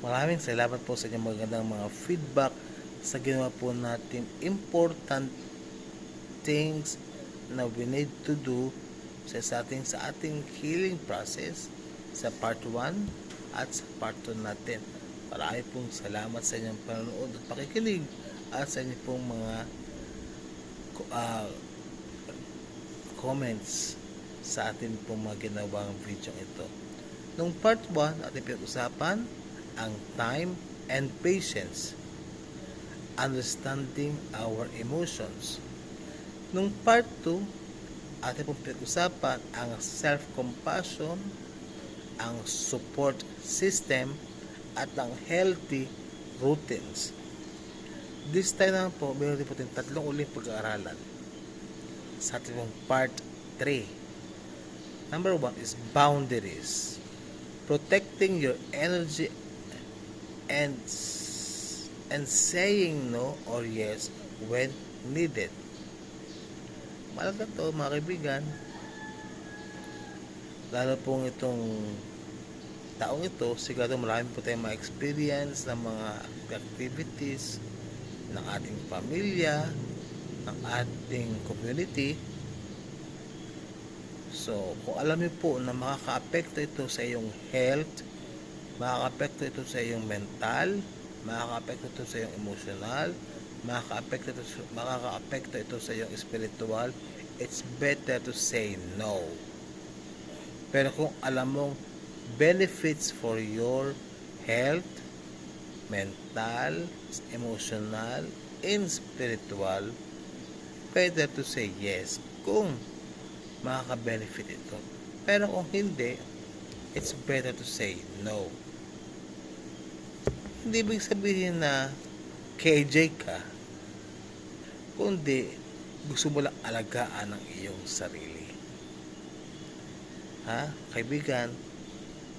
Maraming salamat po sa inyong magandang mga feedback sa ginawa po natin important things na we need to do sa ating healing process sa part 1 at sa part 2 natin. Marami pong salamat sa inyong panonood at pakikinig at sa inyong pong mga comments sa atin pong mga ginawang video ito. Nung part 1, ating pinag-usapan ang time and patience, understanding our emotions. Nung part 2, ating pong pinag-usapan ang self-compassion, ang support system, at ang healthy routines. This time naman po, meron din po tayong tatlong uling pag-aaralan sa ating pong part 3. Number 1 is boundaries. Protecting your energy and saying no or yes when needed. Malaga to mga kaibigan. Lalo pong itong taong ito, siguro marami po tayong ma-experience ng mga activities ng ating pamilya, ng ating community. So, kung alam niyo po na makaka-apekto ito sa iyong health, makaka-apekto ito sa iyong mental, makaka-apekto ito sa iyong emotional, makaka-apekto ito sa iyong spiritual, it's better to say no. Pero kung alam mong benefits for your health, mental, emotional, and spiritual, better to say yes kung makaka-benefit ito. Pero kung hindi, it's better to say no. Hindi ibig sabihin na KJ ka, kundi gusto mo lang alagaan ang iyong sarili. Ha? Kaibigan,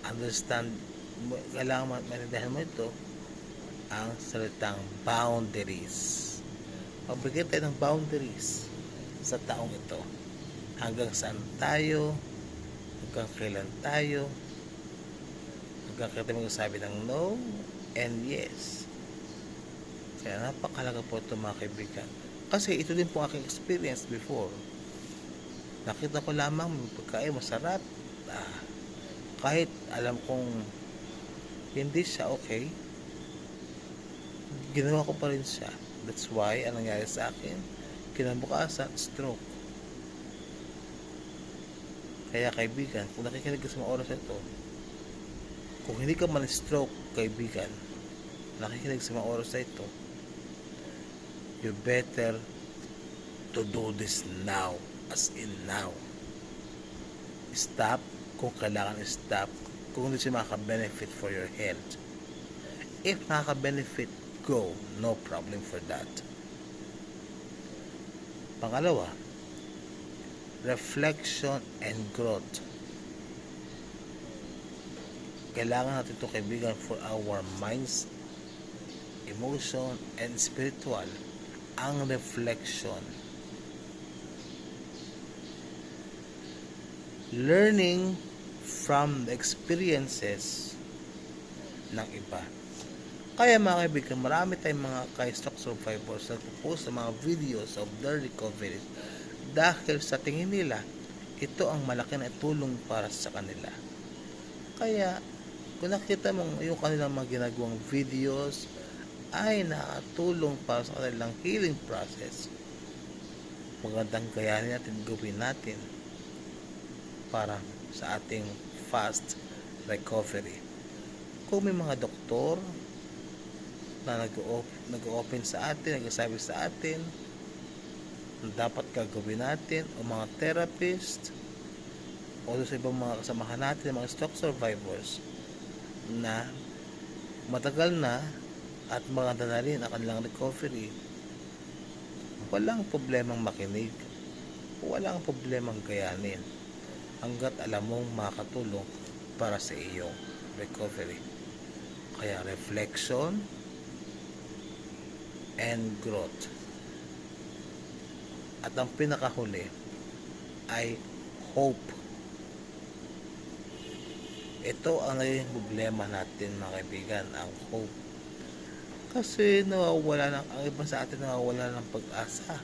understand mo, kailangan maintindihan mo ito, ang salitang boundaries. Magbigay tayo ng boundaries sa taong ito. Hanggang saan tayo, hanggang kailan tayo, hanggang kailan tayo magsasabi ng no and yes. Kaya napakalaga po ito mga kaibigan. Kasi ito din po aking experience before. Nakita ko lamang may pagkain masarap. Kahit alam kong hindi siya okay, ginawa ko pa rin siya. That's why, anong nangyari sa akin? Kinabukasan, stroke. Kaya kaibigan, kung nakikinig ka sa mga oras ito, kung hindi ka man stroke, kaibigan, nakikinig sa mga oras na ito, you better to do this now, as in now. Stop kung kailangan stop, kung hindi siya makaka-benefit for your health. If makaka-benefit, go, no problem for that. Pangalawa, reflection and growth. Kailangan natin ito kaibigan for our minds, emotion, and spiritual. Ang reflection. Learning from the experiences ng iba. Kaya mga kaibigan, marami tayong mga stroke survivors na post ng mga videos of their recovery dahil sa tingin nila ito ang malaki na tulong para sa kanila. Kaya kung nakita mong yung kanilang mga ginagawang videos ay nakatulong para sa kanilang healing process, magandang gayahin natin, gawin natin para sa ating fast recovery. Kung may mga doktor na nag-open sa atin, nagsasabi sa atin na dapat gagawin natin, o mga therapist o sa ibang mga kasamahan natin, mga stroke survivors na matagal na at maganda na rin ang kanilang recovery, walang problemang makinig, walang problemang gayanin hanggat alam mong makatulong para sa iyong recovery. Kaya reflection and growth. At ang pinakahuli ay hope. Ito ang naging problema natin mga kaibigan, ang hope. Kasi nawawala ng, ang iba sa atin nawawala ng pag-asa.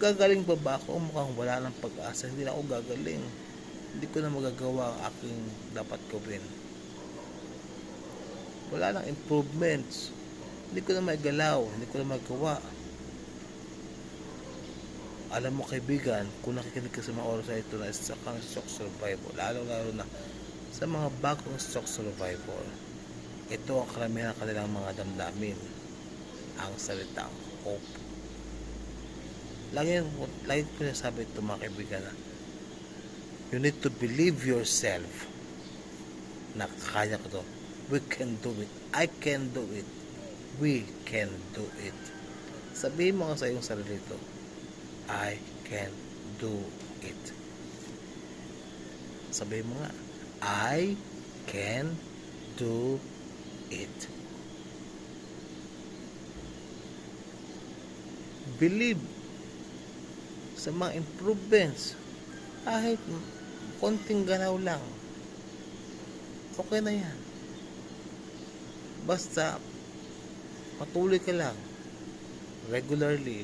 Gagaling pa ba ako? Mukhang wala ng pag-asa. Hindi na ako gagaling. Hindi ko na magagawa ang aking dapat gawin. Wala nang improvements. Hindi ko na magalaw. Hindi ko na magawa. Alam mo kaibigan, kung nakikinig ka sa mga oras na ito na isa kang shock survivor, lalo na sa mga bagong shock survivor, ito ang karamihan ng kanilang mga damdamin, ang salitang hope. Lagi ko sinasabi ito mga kaibigan na you need to believe yourself na kaya ko to. We can do it. I can do it. We can do it. Sabihin mo nga sa iyong sarili ito, I can do it. Sabihin mo nga, I can do it. Believe sa mga improvements. Kahit konting galaw lang, okay na yan. Basta patuloy ka lang regularly,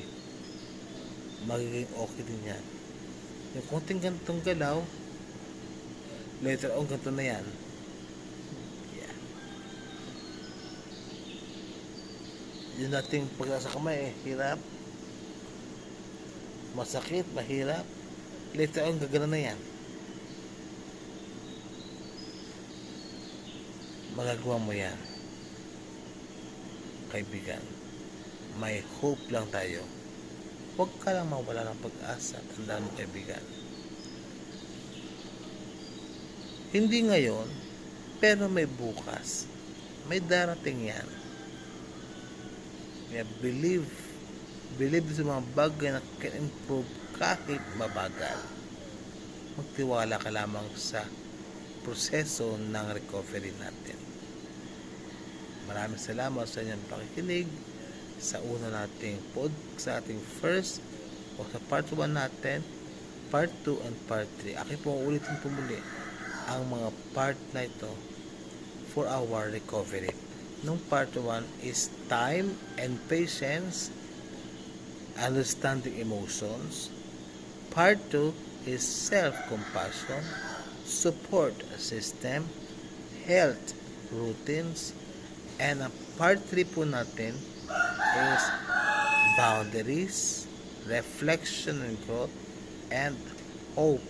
magiging okay din yan. Yung konting ganitong galaw, later on ganito na yan. Yeah. Yung nating pag-asa kamay hirap, masakit, mahirap, later on gagana na yan. Magagawa mo yan kaibigan. May hope lang tayo. Huwag ka lang mawala ng pag-asa. Tandaan mo kaibigan, hindi ngayon, pero may bukas, may darating yan. Kaya believe sa mga bagay na can improve kahit mabagal. Magtiwala ka lamang sa proseso ng recovery natin. Maraming salamat sa inyong pakikinig sa una nating sa ating first o sa part 1 natin, part 2 and part 3. Akin po ulitin po muli ang mga part na ito for our recovery. Nung part 1 is time and patience, understanding emotions. Part 2 is self-compassion, support system, health routines, and ang part 3 po natin is boundaries, reflection and growth, and hope.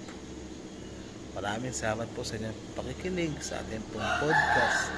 Maraming salamat po sa inyong pakikinig sa ating pong podcast.